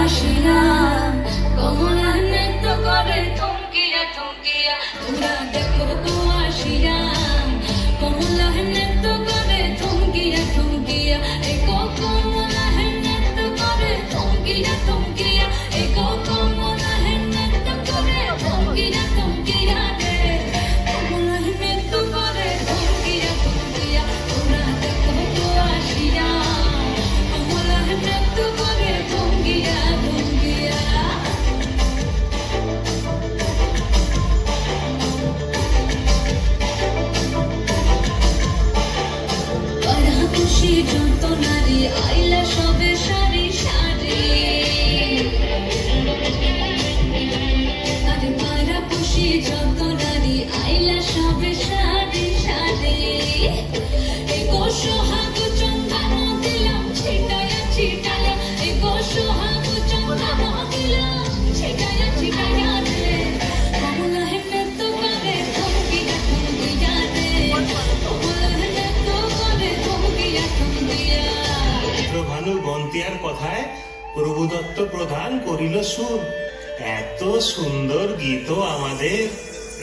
আসিয়া কমলা নৃত্য করে থমকিয়া থমকিয়া তোমরা দেখো গো আসিয়া কমলা নৃত্য করে থমকিয়া থমকিয়া এই কমলা নৃত্য করে থমকিয়া থমকিয়া এই কমলা নৃত্য করে থমকিয়া থমকিয়া রে কমলা নৃত্য করে থমকিয়া থমকিয়া তোমরা দেখো গো আসিয়া কমলা নৃত্য করে থমকিয়া থমকিয়া খুশি যত নারী আইলা সবে সারি সারি আরে পায়রা খুশি যত নারী আইলা সবে সারি সারি এই সোহাগ চন্দ্রান দিলাম ছিটায়া ছিটায়া এই সোহাগ চন্দ্রান দিলাম ছিটায়া ছিটায়া রে কমলা নৃত্য করে থমকিয়া থমকিয়া রে কমলা নৃত্য করে থমকিয়া থমকিয়া ভানু বন্তিয়ার কথায় প্রভুদত্ত প্রধান করিল সুর। এত সুন্দর গীত আমাদের,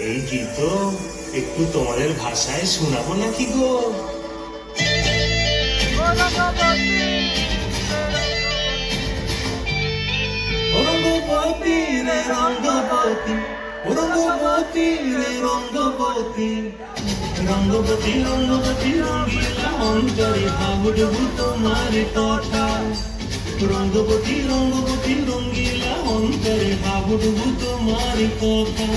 এই গীত একটু তোমাদের ভাষায় শোনাবো নাকি গো? রঙ্গপতি রে রঙ্গপতি, রঙ্গপতি রে রঙ্গপতি, রঙ্গপতি রঙ্গপতি রঙ্গিলা অন্তরে ভাবডুবু তোমার কথা। রঙ্গপতি রঙ্গপতি রঙ্গিলা অন্তরে ভাবডুবু তোমার কথা।